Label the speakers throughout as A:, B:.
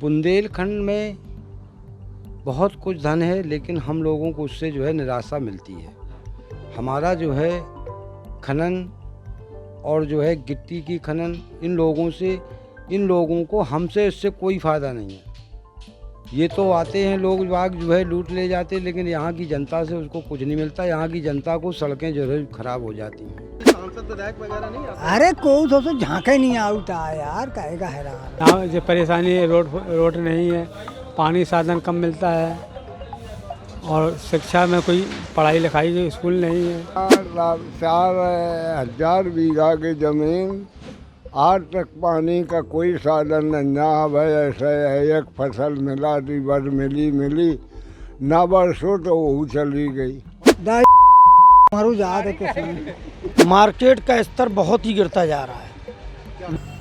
A: बुंदेलखंड में बहुत कुछ धन है, लेकिन हम लोगों को उससे जो है निराशा मिलती है। हमारा जो है खनन और जो है गिट्टी की खनन, इन लोगों को हमसे इससे कोई फ़ायदा नहीं है। ये तो आते हैं लोग बाग जो है लूट ले जाते, लेकिन यहाँ की जनता से उसको कुछ नहीं मिलता। यहाँ की जनता को सड़कें जो है खराब हो जाती हैं।
B: सांसद विधायक वगैरह नहीं आते?
C: अरे कोई तो झांके नहीं आता यार, कहेगा हैरान।
D: यहाँ जो परेशानी है, रोड नहीं है, पानी साधन कम मिलता है और शिक्षा में कोई पढ़ाई लिखाई के स्कूल नहीं है।
E: 4,000 बीघा की ज़मीन, आज तक पानी का कोई साधन नहीं। ना भाई ऐसा है, एक फसल मिला थी, बस मिली ना, बरसों तो वो चली गई।
C: मारू जा रहे किसान, मार्केट का स्तर बहुत ही गिरता जा रहा है।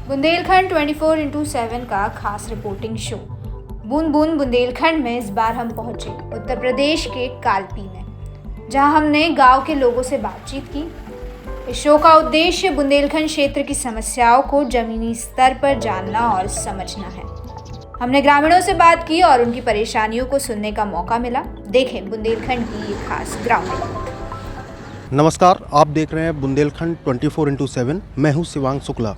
F: बुंदेलखंड 24/7 का खास रिपोर्टिंग शो बूंद बूंद बुंदेलखंड में इस बार हम पहुंचे उत्तर प्रदेश के कालपी में, जहां हमने गांव के लोगों से बातचीत की। इस शो का उद्देश्य बुंदेलखंड क्षेत्र की समस्याओं को जमीनी स्तर पर जानना और समझना है। हमने ग्रामीणों से बात की और उनकी परेशानियों को सुनने का मौका मिला। देखें बुंदेलखंड की ये खास ग्राउंड रिपोर्ट।
B: नमस्कार, आप देख रहे हैं बुंदेलखंड 24/7। मैं हूं शिवांग शुक्ला।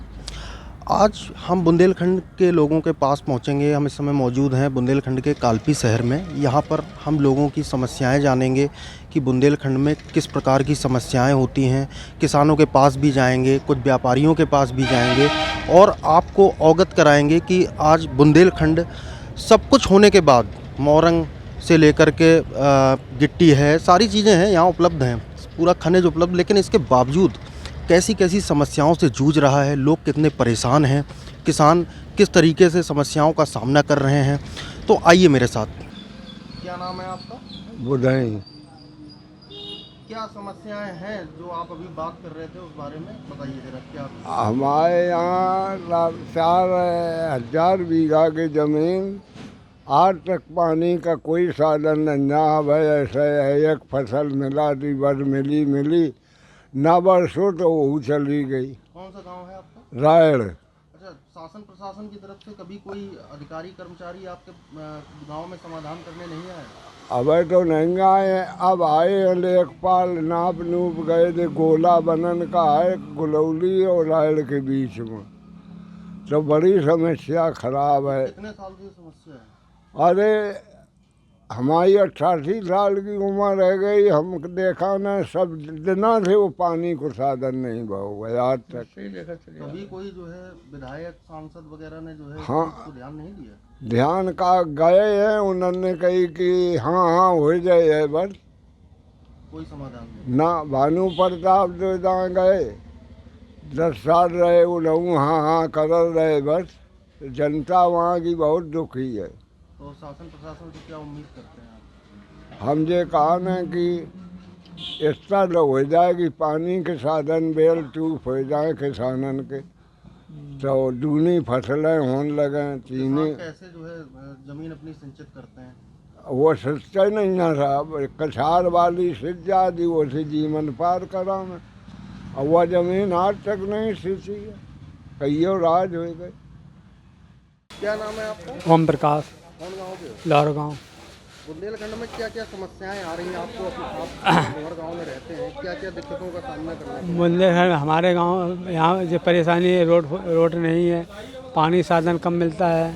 B: आज हम बुंदेलखंड के लोगों के पास पहुंचेंगे। हम इस समय मौजूद हैं बुंदेलखंड के कालपी शहर में। यहां पर हम लोगों की समस्याएं जानेंगे कि बुंदेलखंड में किस प्रकार की समस्याएं होती हैं। किसानों के पास भी जाएंगे, कुछ व्यापारियों के पास भी जाएंगे और आपको अवगत कराएंगे कि आज बुंदेलखंड सब कुछ होने के बाद, मोरंग से लेकर के गिट्टी है, सारी चीज़ें हैं यहाँ उपलब्ध हैं, पूरा खनिज उपलब्ध, लेकिन इसके बावजूद कैसी कैसी समस्याओं से जूझ रहा है, लोग कितने परेशान हैं, किसान किस तरीके से समस्याओं का सामना कर रहे हैं। तो आइए मेरे साथ। क्या नाम है आपका?
E: बुधाई।
B: क्या समस्याएं हैं जो आप अभी बात कर रहे थे, उस बारे में बताइए जरा। क्या
E: हमारे यहाँ 4,000 बीघा की ज़मीन, आज तक पानी का कोई साधन नहीं। ना भाई ऐसा है, एक फसल मिला थी, बस मिली ना, बरसों तो वो चली गई।
B: कौन सा गांव है आपका?
E: रायड़।
B: अच्छा, शासन प्रशासन की तरफ से कभी कोई अधिकारी कर्मचारी आपके गांव में समाधान करने नहीं आए?
E: अब तो नहीं आए, अब आए हैं लेखपाल, नाप नूप गए थे। गोला बनन का है गुलौली और रायड़ के बीच में, तो बड़ी समस्या खराब है।
B: कितने साल की समस्या है?
E: अरे हमारी 88 साल की उम्र रह गई, हम देखा ना, सब दिना से वो पानी को साधन नहीं हुआ आज तक।
B: कभी कोई जो है विधायक सांसद वगैरह ने जो है
E: हाँ,
B: इसको ध्यान नहीं दिया?
E: ध्यान का गए हैं, उन्होंने कही कि हाँ हो जाए, बस
B: कोई समाधान नहीं।
E: ना। भानु प्रताप जो जहाँ गए 10 साल रहे, उन्होंने हाँ कर रहे, बस जनता वहाँ की बहुत दुखी है।
B: तो शासन प्रशासन से क्या उम्मीद करते हैं आप?
E: हम ये कहा ना कि इस तरह हो जाए कि पानी के साधन बेल चूप हो जाए किसानन के, तो दूनी फसलें होने लगे। चीनी
B: कैसे जो है जमीन अपनी सिंचित करते हैं?
E: वो सिंचाई नहीं ना साहब, कछार वाली सिंच जाती, वो से जीवन पार करा में। और वह जमीन आज तक नहीं सिंची है, कईयों राज हो गए।
B: क्या नाम है आपका?
D: ओम प्रकाश,
B: कौन गाँव के?
D: लाहौर गाँव।
B: बुंदेलखंड में क्या क्या समस्याएं आ रही हैं आपको? आप लाहौर गाँव में रहते हैं, क्या क्या दिक्कतों का सामना करना है?
D: बुंदेलखंड हमारे गांव, यहाँ जो परेशानी है, रोड नहीं है, पानी साधन कम मिलता है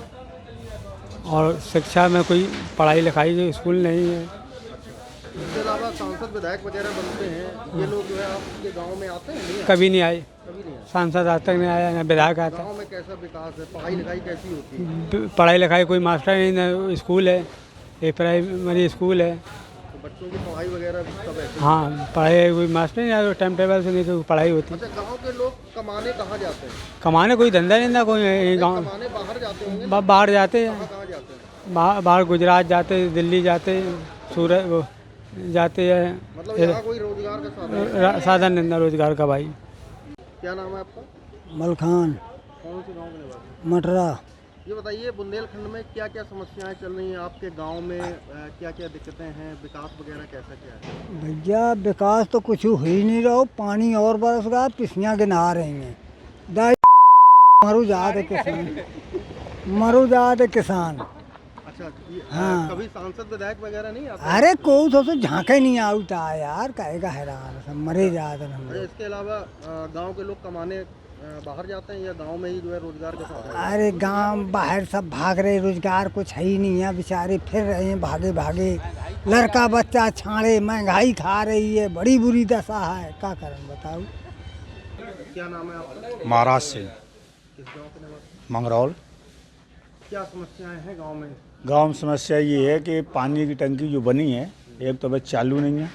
D: और शिक्षा में कोई पढ़ाई लिखाई के स्कूल नहीं है।
B: इसके अलावा सांसद विधायक वगैरह बनते हैं, ये लोग जो है आपके गांव में आते हैं? नहीं
D: कभी नहीं आए,
B: कभी नहीं आए।
D: सांसद आज तक नहीं आया, ना विधायक आता।
B: गांव में कैसा विकास है? पढ़ाई लिखाई कैसी होती है?
D: पढ़ाई लिखाई कोई मास्टर नहीं, ना स्कूल है, एक प्राइमरी स्कूल है।
B: तो बच्चों की पढ़ाई वगैरह सब है?
D: हाँ, पढ़ाई कोई मास्टर नहीं आता, टाइम टेबल से नहीं तो पढ़ाई होती।
B: अच्छा, गांव के लोग कमाने कहाँ जाते हैं?
D: कमाने कोई धंधा नहीं था, कोई गाँव
B: कमाने बाहर जाते होंगे?
D: बाहर जाते हैं,
B: कहाँ जाते हैं?
D: बाहर गुजरात जाते, दिल्ली जाते, सूरत वो जाते हैं।
B: मतलब यहाँ कोई रोजगार का साधन?
D: साधन नहीं था रोजगार का। भाई
B: क्या नाम है आपका?
C: मलखान,
B: कौन से गाँव के निवासी?
C: मटरा।
B: ये बताइए बुंदेलखंड में क्या क्या समस्याएं चल रही हैं आपके गांव में? क्या क्या दिक्कतें हैं? विकास वगैरह कैसा क्या है?
C: भैया विकास तो कुछ हो ही नहीं रहा, पानी और बरस गया, पिसियाँ गिना रही हैं। मारू जा रहे किसान, मरुजाद किसान।
B: अच्छा
C: हाँ।
B: कभी सांसद विधायक वगैरह नहीं आते?
C: अरे कोई तो झांके नहीं आउटा यार, कहेगा हैरान सब मरे जाते हैं हम
B: अच्छा,
C: लोग।
B: इसके अलावा गांव के लोग कमाने बाहर जाते हैं या गांव में ही जो है रोजगार के साथ है?
C: अरे गांव बाहर सब भाग रहे, रोजगार कुछ है ही नहीं है, बेचारे फिर रहे हैं भागे भागे। लड़का बच्चा छाड़े, महंगाई खा रही है, बड़ी बुरी दशा है, क्या करें बताओ।
B: क्या नाम है आपका?
G: महाराज से
B: किस गांव के निवासी?
G: मंगरौल।
B: क्या समस्याएं हैं गांव में?
G: गांव में समस्या ये है कि पानी की टंकी जो बनी है एक तो बस चालू नहीं है।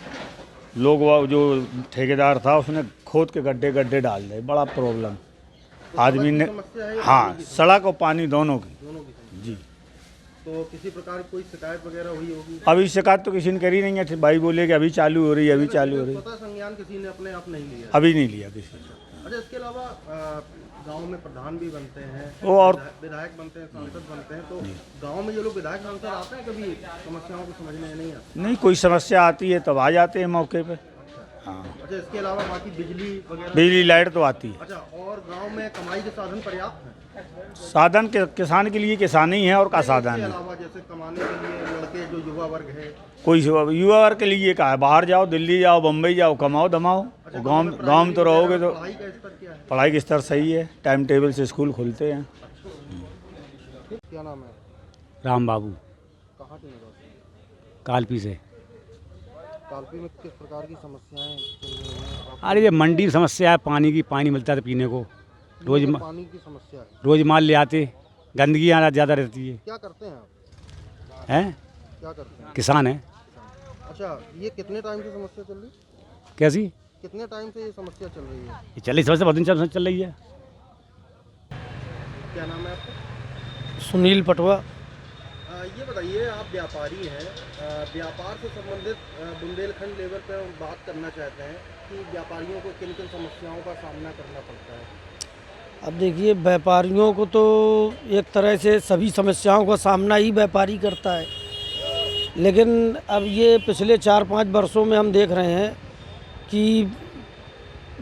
G: लोग वो जो ठेकेदार था उसने खोद के गड्ढे गड्ढे डाल दिए, बड़ा प्रॉब्लम आदमी ने।
B: समस्या है या
G: हाँ, सड़क और पानी दोनों की।
B: दोनों की?
G: जी,
B: तो किसी प्रकार की कोई शिकायत वगैरह हुई होगी?
G: अभी शिकायत तो किसी ने करी नहीं है। भाई बोले कि अभी चालू हो रही है, अभी चालू हो रही है।
B: स्वतः संज्ञान किसी ने अपने आप नहीं लिया?
G: अभी नहीं लिया किसी ने।
B: अच्छा, इसके अलावा गांव में प्रधान भी बनते हैं,
G: वो और
B: विधायक बनते हैं, सांसद बनते हैं, तो गांव में ये लोग विधायक सांसद आते हैं, कभी समस्याओं को समझने नहीं आते?
G: नहीं, कोई समस्या आती है तब आ जाते हैं मौके पे। हाँ,
B: अच्छा, इसके अलावा बाकी बिजली वगैरह?
G: बिजली लाइट तो आती है।
B: अच्छा, और गांव में कमाई के साधन पर्याप्त हैं?
G: साधन के किसान के लिए किसानी है और का साधन
B: इसके
G: है।
B: अलावा जैसे कमाने के लिए लड़के जो युवा वर्ग है?
G: कोई युवा वर्ग के लिए कहा है बाहर जाओ, दिल्ली जाओ, बम्बई जाओ, कमाओ धमाओ।
B: अच्छा,
G: गांव में तो रहोगे तो
B: पढ़ाई का स्तर क्या है?
G: पढ़ाई का स्तर सही है, टाइम टेबल से स्कूल खुलते हैं।
B: क्या नाम है?
D: राम बाबू,
B: कहाँ के निवासी?
D: कालपी से।
B: कालपी में किस प्रकार की समस्याएं चल रही हैं?
D: अरे ये मंडी समस्या है, पानी की, पानी मिलता था पीने को, रोज
B: पानी की समस्या है,
D: रोज माल ले आते, गंदगी आना ज़्यादा रहती है।
B: क्या करते हैं आप?
D: हैं,
B: क्या करते हैं?
D: किसान है।
B: अच्छा, ये कितने टाइम से समस्या चल रही है?
D: कैसी
B: कितने टाइम से ये समस्या चल रही है?
D: ये चल रही समस्या, बहुत दिन चल रही है।
B: क्या नाम है आपका?
C: सुनील पटवा।
B: ये बताइए, आप व्यापारी हैं, व्यापार से संबंधित बुंदेलखंड लेवल पर हम बात करना चाहते हैं कि व्यापारियों को किन किन समस्याओं का सामना करना पड़ता है?
C: अब देखिए, व्यापारियों को तो एक तरह से सभी समस्याओं का सामना ही व्यापारी करता है, लेकिन अब ये पिछले 4-5 वर्षों में हम देख रहे हैं कि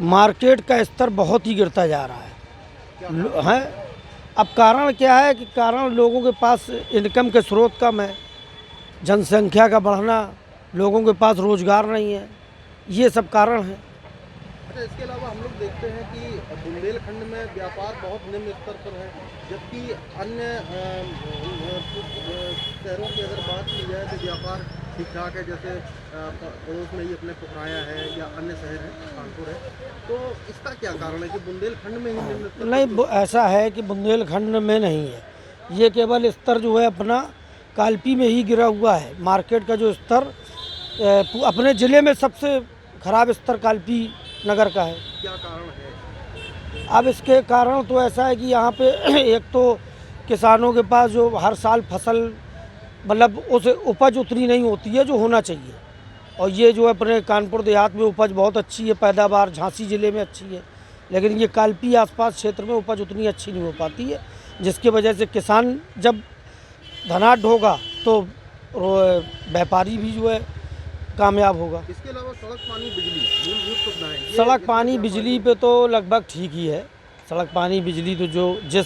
C: मार्केट का स्तर बहुत ही गिरता जा रहा है। अब कारण क्या है कि कारण लोगों के पास इनकम के स्रोत कम है, जनसंख्या का बढ़ना, लोगों के पास रोजगार नहीं है, ये सब कारण है।
B: अच्छा, इसके अलावा हम लोग देखते हैं कि बुंदेलखंड में व्यापार बहुत निम्न स्तर पर है, जबकि अन्य शहरों की अगर बात की जाए तो व्यापार ठीक ठाक है। जैसे पड़ोस में ही अपने पुखराया है या अन्य शहर है, कानपुर है, तो इसका क्या कारण है कि बुंदेलखंड में ही निम्न स्तर?
C: नहीं, ऐसा है कि बुंदेलखंड में नहीं है, ये केवल स्तर जो है अपना कालपी में ही गिरा हुआ है। मार्केट का जो स्तर अपने ज़िले में सबसे खराब स्तर कालपी नगर का है।
B: क्या कारण है?
C: अब इसके कारण तो ऐसा है कि यहाँ पे एक तो किसानों के पास जो हर साल फसल, मतलब उस उपज उतनी नहीं होती है जो होना चाहिए, और ये जो अपने कानपुर देहात में उपज बहुत अच्छी है, पैदावार झांसी ज़िले में अच्छी है, लेकिन ये कालपी आसपास क्षेत्र में उपज उतनी अच्छी नहीं हो पाती है, जिसकी वजह से किसान जब धनाढ्य होगा तो व्यापारी भी जो है कामयाब होगा।
B: इसके अलावा सड़क, पानी, बिजली, मूलभूत सुविधाएं,
C: सड़क, पानी, बिजली पे तो लगभग ठीक ही है। सड़क, पानी, बिजली तो जो जिस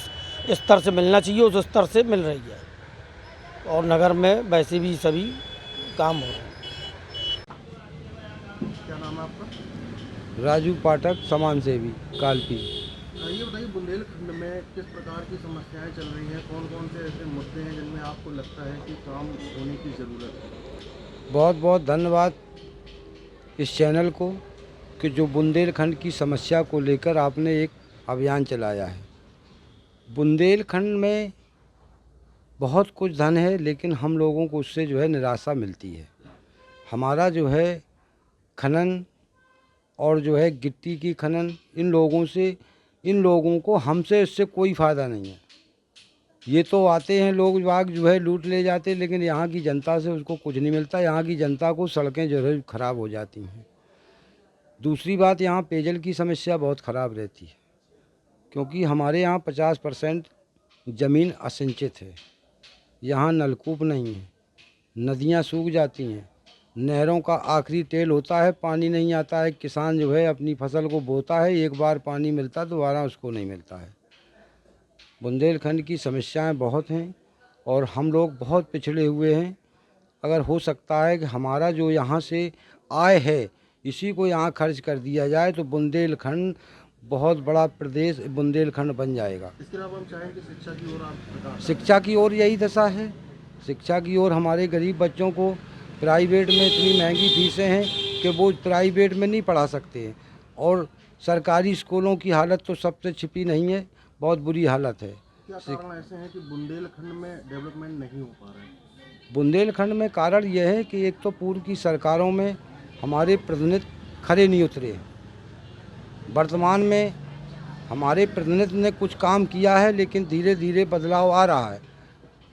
C: स्तर से मिलना चाहिए उस स्तर से मिल रही है, और नगर में वैसे भी सभी काम हो रहे हैं।
B: क्या नाम है आपका?
A: राजू पाठक, सामान सेवी, कालपी।
B: ये बताइए, बुंदेलखंड में किस प्रकार की समस्याएं चल रही हैं, कौन कौन से ऐसे मुद्दे हैं जिनमें आपको लगता है कि काम होने की ज़रूरत है?
A: बहुत बहुत धन्यवाद इस चैनल को कि जो बुंदेलखंड की समस्या को लेकर आपने एक अभियान चलाया है। बुंदेलखंड में बहुत कुछ धन है, लेकिन हम लोगों को उससे जो है निराशा मिलती है। हमारा जो है खनन और जो है गिट्टी की खनन, इन लोगों को हमसे इससे कोई फ़ायदा नहीं है। ये तो आते हैं लोग बाग जो है लूट ले जाते हैं, लेकिन यहाँ की जनता से उसको कुछ नहीं मिलता। यहाँ की जनता को सड़कें जो है ख़राब हो जाती हैं। दूसरी बात, यहाँ पेयजल की समस्या बहुत ख़राब रहती है, क्योंकि हमारे यहाँ 50% ज़मीन असिंचित है। यहाँ नलकूप नहीं है, नदियाँ सूख जाती हैं, नहरों का आखिरी टेल होता है, पानी नहीं आता है। किसान जो है अपनी फसल को बोता है, एक बार पानी मिलता है, दोबारा उसको नहीं मिलता है। बुंदेलखंड की समस्याएं बहुत हैं और हम लोग बहुत पिछड़े हुए हैं। अगर हो सकता है कि हमारा जो यहाँ से आय है इसी को यहाँ खर्च कर दिया जाए तो बुंदेलखंड बहुत बड़ा प्रदेश बुंदेलखंड बन जाएगा।
B: इसके अलावा हम चाहें कि शिक्षा की ओर आप
A: शिक्षा की ओर यही दशा है। शिक्षा की ओर हमारे गरीब बच्चों को प्राइवेट में इतनी महंगी फीसें हैं कि वो प्राइवेट में नहीं पढ़ा सकते हैं और सरकारी स्कूलों की हालत तो सबसे छिपी नहीं है, बहुत बुरी हालत है।
B: क्या कारण ऐसे हैं कि बुंदेलखंड में डेवलपमेंट नहीं हो पा रहा है?
A: बुंदेलखंड में कारण यह है कि एक तो पूर्व की सरकारों में हमारे प्रतिनिधि खरे नहीं उतरे। वर्तमान में हमारे प्रतिनिधि ने कुछ काम किया है लेकिन धीरे धीरे बदलाव आ रहा है,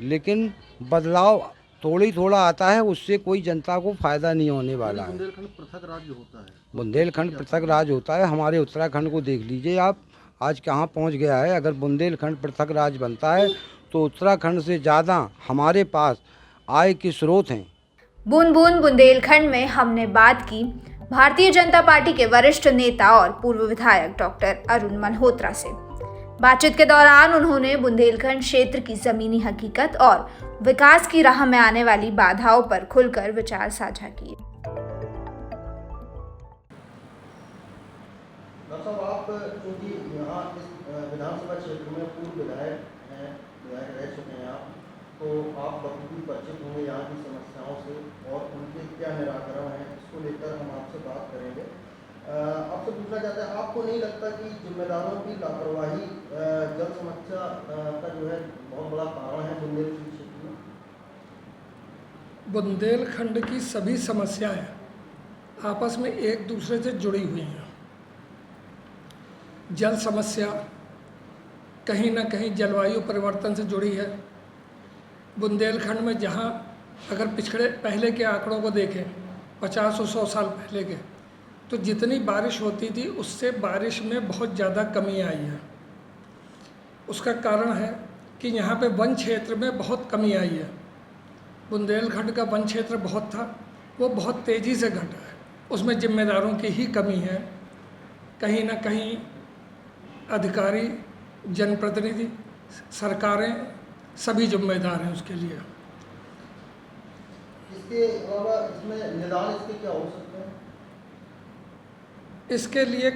A: लेकिन बदलाव थोड़ा आता है, उससे कोई जनता को फ़ायदा नहीं होने वाला है।
B: बुंदेलखंड पृथक राज्य होता है।
A: बुंदेलखंड पृथक राज्य होता है। हमारे उत्तराखंड को देख लीजिए आप, आज कहाँ पहुँच गया है। अगर बुंदेलखंड पृथक राज्य बनता है तो उत्तराखंड से ज़्यादा हमारे पास आय के स्रोत हैं।
F: बूंद बूंद बुंदेलखंड में हमने बात की भारतीय जनता पार्टी के वरिष्ठ नेता और पूर्व विधायक डॉक्टर अरुण मल्होत्रा से। बातचीत के दौरान उन्होंने बुंदेलखंड क्षेत्र की जमीनी हकीकत और विकास की राह में आने वाली बाधाओं पर खुलकर विचार साझा किए।
B: डॉक्टर साहब, आप चूँकि यहाँ इस विधानसभा क्षेत्र में पूर्व विधायक हैं, विधायक रह चुके हैं आप, तो आप बखूबी परिचित होंगे यहाँ की समस्याओं से और उनके क्या निराकरण है, इसको लेकर हम आपसे बात करेंगे। आपसे पूछना चाहते हैं, आपको नहीं लगता कि जिम्मेदारों की लापरवाही जल समस्या का जो है बहुत बड़ा कारण है बुंदेलखंड क्षेत्र में?
H: बुंदेलखंड की सभी समस्याएं आपस में एक दूसरे से जुड़ी हुई हैं। जल समस्या कहीं ना कहीं जलवायु परिवर्तन से जुड़ी है। बुंदेलखंड में जहाँ अगर पिछड़े पहले के आंकड़ों को देखें 50 और 100 साल पहले के, तो जितनी बारिश होती थी उससे बारिश में बहुत ज़्यादा कमी आई है। उसका कारण है कि यहाँ पे वन क्षेत्र में बहुत कमी आई है। बुंदेलखंड का वन क्षेत्र बहुत था, वो बहुत तेज़ी से घटा है। उसमें जिम्मेदारों की ही कमी है। कहीं ना कहीं अधिकारी, जनप्रतिनिधि, सरकारें सभी जिम्मेदार हैं उसके लिए।
B: इसके अलावा इसमें निदान इसके क्या हो सकते हैं?
H: इसके लिए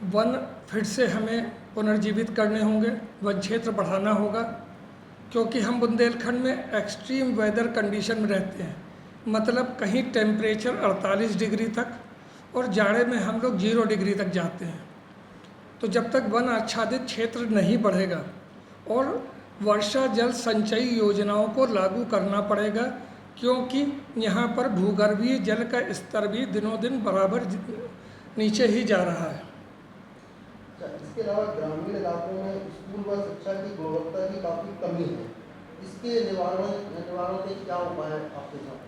H: वन फिर से हमें पुनर्जीवित करने होंगे, वन क्षेत्र बढ़ाना होगा, क्योंकि हम बुंदेलखंड में एक्सट्रीम वेदर कंडीशन में रहते हैं। मतलब कहीं टेम्परेचर 48 डिग्री तक और जाड़े में हम लोग 0 डिग्री तक जाते हैं। तो जब तक वन आच्छादित क्षेत्र नहीं बढ़ेगा और वर्षा जल संचयी योजनाओं को लागू करना पड़ेगा, क्योंकि यहाँ पर भूगर्भीय जल का स्तर भी दिनों दिन बराबर नीचे ही जा रहा है।
B: इसके अलावा ग्रामीण इलाकों में स्कूल व शिक्षा की गुणवत्ता की काफ़ी कमी है। इसके निवारण के क्या उपाय आपके साथ?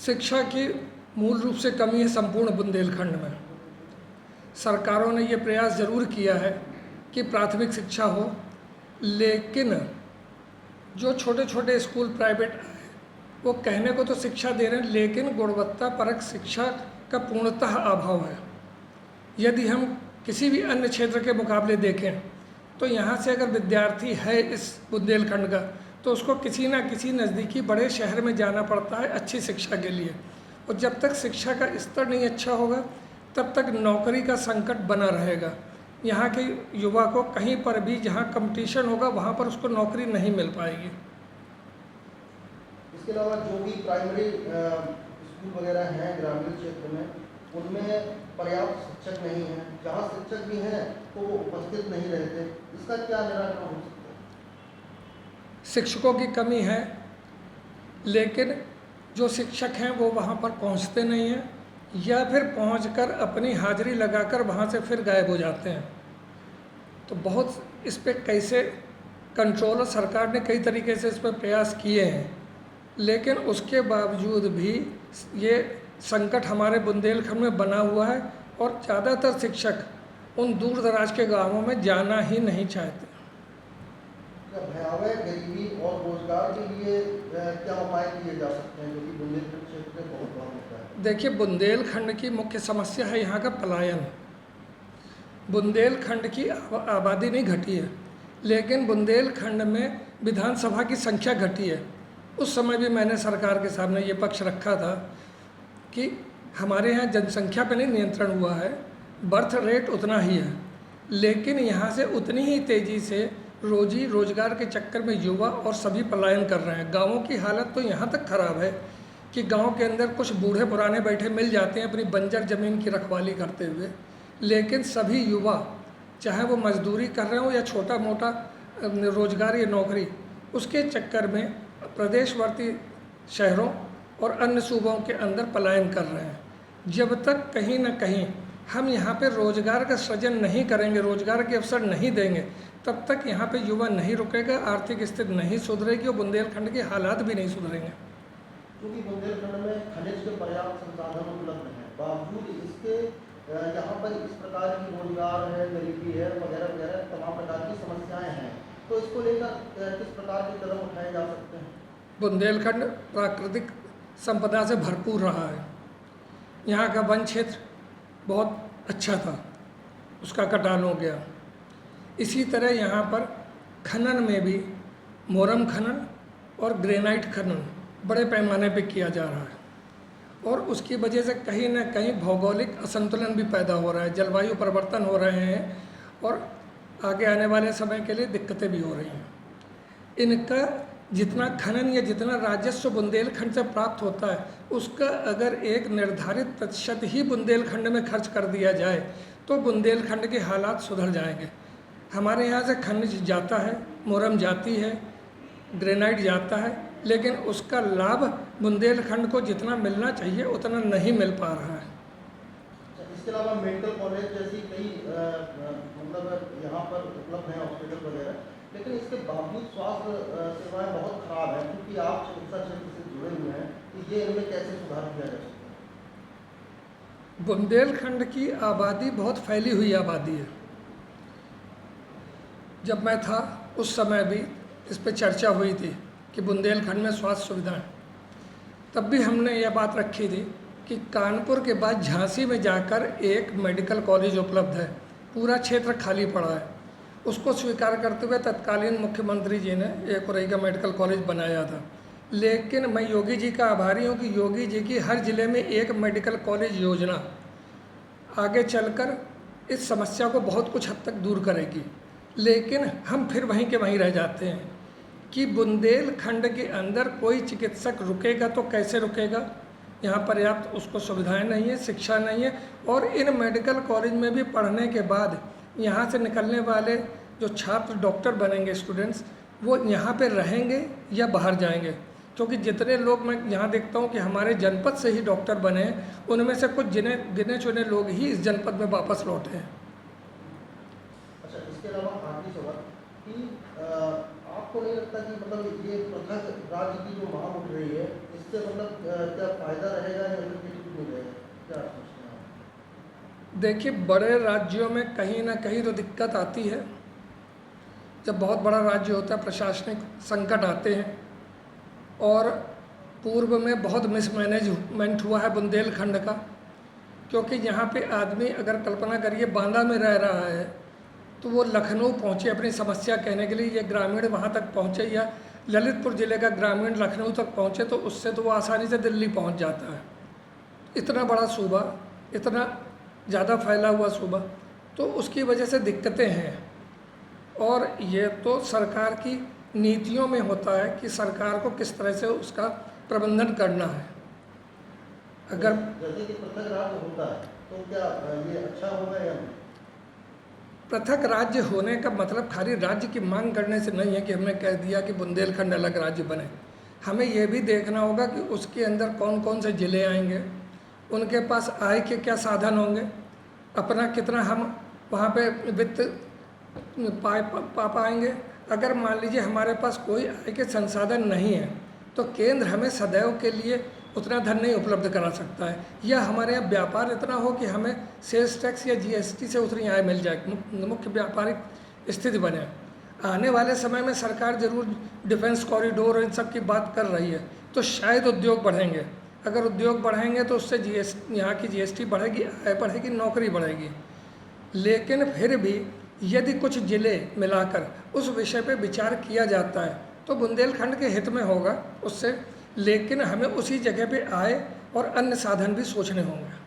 H: शिक्षा की मूल रूप से कमी है संपूर्ण बुंदेलखंड में। सरकारों ने ये प्रयास ज़रूर किया है कि प्राथमिक शिक्षा हो, लेकिन जो छोटे छोटे स्कूल प्राइवेट हैं वो कहने को तो शिक्षा दे रहे हैं, लेकिन गुणवत्ता परक शिक्षा का पूर्णतः अभाव है। यदि हम किसी भी अन्य क्षेत्र के मुकाबले देखें तो यहाँ से अगर विद्यार्थी है इस बुंदेलखंड का, तो उसको किसी ना किसी नज़दीकी बड़े शहर में जाना पड़ता है अच्छी शिक्षा के लिए। और जब तक शिक्षा का स्तर नहीं अच्छा होगा तब तक नौकरी का संकट बना रहेगा। यहाँ के युवा को कहीं पर भी जहाँ कंपटीशन होगा वहाँ पर उसको नौकरी नहीं मिल पाएगी।
B: इसके अलावा जो भी प्राइमरी स्कूल वगैरह हैं ग्रामीण क्षेत्र में, उनमें पर्याप्त शिक्षक नहीं हैं। जहाँ शिक्षक भी हैं तो वो उपस्थित नहीं रहते। इसका क्या निराकरण हो सकता है?
H: शिक्षकों की कमी है, लेकिन जो शिक्षक हैं वो वहाँ पर पहुँचते नहीं हैं, या फिर पहुंचकर अपनी हाजिरी लगाकर वहाँ से फिर गायब हो जाते हैं। तो बहुत इस पर कैसे कंट्रोल, सरकार ने कई तरीके से इस पर प्रयास किए हैं, लेकिन उसके बावजूद भी ये संकट हमारे बुंदेलखंड में बना हुआ है और ज़्यादातर शिक्षक उन दूर दराज के गांवों में जाना ही नहीं चाहते।
B: भयावह गरीबी और रोजगार के लिए क्या उपाय किए जा सकते हैं, जो कि बुंदेलखंड क्षेत्र में बहुत बड़ा होता है?
H: देखिए, बुंदेलखंड की मुख्य समस्या है यहाँ का पलायन। बुंदेलखंड की आबादी नहीं घटी है, लेकिन बुंदेलखंड में विधानसभा की संख्या घटी है। उस समय भी मैंने सरकार के सामने ये पक्ष रखा था कि हमारे यहाँ जनसंख्या पे नहीं नियंत्रण हुआ है, बर्थ रेट उतना ही है, लेकिन यहाँ से उतनी ही तेज़ी से रोजी रोजगार के चक्कर में युवा और सभी पलायन कर रहे हैं। गाँवों की हालत तो यहाँ तक ख़राब है कि गांव के अंदर कुछ बूढ़े पुराने बैठे मिल जाते हैं अपनी बंजर ज़मीन की रखवाली करते हुए, लेकिन सभी युवा चाहे वो मजदूरी कर रहे हो या छोटा मोटा रोजगार या नौकरी, उसके चक्कर में प्रदेशवर्ती शहरों और अन्य सूबों के अंदर पलायन कर रहे हैं। जब तक कहीं ना कहीं हम यहाँ पे रोजगार का सृजन नहीं करेंगे, रोजगार के अवसर नहीं देंगे, तब तक यहाँ पे युवा नहीं रुकेगा, आर्थिक स्थिति नहीं सुधरेगी और बुंदेलखंड के हालात भी नहीं सुधरेंगे।
B: क्योंकि बुंदेलखंड में खनिज के पर्याप्त संसाधन उपलब्ध हैं, बावजूद इसके यहाँ पर इस प्रकार की रोजगार है, गरीबी है वगैरह वगैरह तमाम प्रकार की समस्याएं हैं, तो इसको लेकर किस प्रकार के कदम उठाए जा सकते हैं?
H: बुंदेलखंड प्राकृतिक संपदा से भरपूर रहा है। यहाँ का वन क्षेत्र बहुत अच्छा था, उसका कटान हो गया। इसी तरह यहाँ पर खनन में भी मोरम खनन और ग्रेनाइट खनन बड़े पैमाने पे किया जा रहा है और उसकी वजह से कहीं ना कहीं भौगोलिक असंतुलन भी पैदा हो रहा है, जलवायु परिवर्तन हो रहे हैं और आगे आने वाले समय के लिए दिक्कतें भी हो रही हैं। इनका जितना खनन या जितना राजस्व बुंदेलखंड से प्राप्त होता है, उसका अगर एक निर्धारित प्रतिशत ही बुंदेलखंड में खर्च कर दिया जाए तो बुंदेलखंड के हालात सुधर जाएंगे। हमारे यहाँ से खनिज जाता है, मोरम जाती है, ग्रेनाइट जाता है, लेकिन उसका लाभ बुंदेलखंड को जितना मिलना चाहिए उतना नहीं मिल पा रहा है।
B: इसके अलावा मेडिकल कॉलेज जैसी कई मतलब यहाँ पर उपलब्ध हैं हॉस्पिटल वगैरह, लेकिन इसके बावजूद स्वास्थ्य सेवाएं बहुत खराब हैं। क्योंकि आप चिकित्सा क्षेत्र से जुड़े हुए हैं, तो ये इनमें कैसे सुधार किया जा सकता है?
H: बुंदेलखंड की आबादी बहुत फैली हुई आबादी है। जब मैं था उस समय भी इस पर चर्चा हुई थी कि बुंदेलखंड में स्वास्थ्य सुविधाएं, तब भी हमने यह बात रखी थी कि कानपुर के बाद झांसी में जाकर एक मेडिकल कॉलेज उपलब्ध है, पूरा क्षेत्र खाली पड़ा है। उसको स्वीकार करते हुए तत्कालीन मुख्यमंत्री जी ने एक और का मेडिकल कॉलेज बनाया था। लेकिन मैं योगी जी का आभारी हूँ कि योगी जी की हर ज़िले में एक मेडिकल कॉलेज योजना आगे चलकर इस समस्या को बहुत कुछ हद तक दूर करेगी। लेकिन हम फिर वहीं के वहीं रह जाते हैं कि बुंदेलखंड के अंदर कोई चिकित्सक रुकेगा तो कैसे रुकेगा? यहाँ पर्याप्त उसको सुविधाएं नहीं है, शिक्षा नहीं है, और इन मेडिकल कॉलेज में भी पढ़ने के बाद यहाँ से निकलने वाले जो छात्र डॉक्टर बनेंगे, स्टूडेंट्स, वो यहाँ पे रहेंगे या बाहर जाएंगे? क्योंकि जितने लोग मैं यहाँ देखता हूँ कि हमारे जनपद से ही डॉक्टर बने हैं, उनमें से कुछ गिने चुने लोग ही इस जनपद में वापस लौटे हैं।
B: अच्छा, इसके अलावा आखिरी सवाल कि आपको नहीं लगता कि मतलब ये पृथक राज्य की जो मांग उठ रही है, इससे मतलब क्या फायदा रहेगा या नहीं रहेगा? क्या सोचते हैं आप?
H: देखिए, बड़े राज्यों में कहीं ना कहीं तो दिक्कत आती है। जब बहुत बड़ा राज्य होता है, प्रशासनिक संकट आते हैं, और पूर्व में बहुत मिसमैनेजमेंट हुआ है बुंदेलखंड का। क्योंकि यहाँ पे आदमी अगर कल्पना करिए बांदा में रह रहा है तो वो लखनऊ पहुँचे अपनी समस्या कहने के लिए, ये ग्रामीण वहाँ तक पहुँचे, या ललितपुर ज़िले का ग्रामीण लखनऊ तक पहुँचे, तो उससे तो वो आसानी से दिल्ली पहुँच जाता है। इतना बड़ा सूबा, इतना ज़्यादा फैला हुआ सूबा, तो उसकी वजह से दिक्कतें हैं। और ये तो सरकार की नीतियों में होता है कि सरकार को किस तरह से उसका प्रबंधन करना है। अगर
B: जैसे कि पृथक राज्य होता है तो क्या ये अच्छा होगा या नहीं?
H: पृथक राज्य होने का मतलब खाली राज्य की मांग करने से नहीं है कि हमने कह दिया कि बुंदेलखंड अलग राज्य बने। हमें यह भी देखना होगा कि उसके अंदर कौन कौन से ज़िले आएंगे, उनके पास आय के क्या साधन होंगे, अपना कितना हम वहाँ पे वित्त पा पाएंगे। अगर मान लीजिए हमारे पास कोई आय के संसाधन नहीं है तो केंद्र हमें सदैव के लिए उतना धन नहीं उपलब्ध करा सकता है, या हमारे यहाँ व्यापार इतना हो कि हमें सेल्स टैक्स या जीएसटी से उतनी आय मिल जाए, मुख्य व्यापारिक स्थिति बने। आने वाले समय में सरकार जरूर डिफेंस कॉरिडोर इन सब की बात कर रही है, तो शायद उद्योग बढ़ेंगे। अगर उद्योग बढ़ेंगे तो उससे यहाँ की जीएसटी बढ़ेगी, आय बढ़ेगी, नौकरी बढ़ेगी। लेकिन फिर भी यदि कुछ ज़िले मिलाकर उस विषय पे विचार किया जाता है तो बुंदेलखंड के हित में होगा उससे, लेकिन हमें उसी जगह पे आय और अन्य साधन भी सोचने होंगे।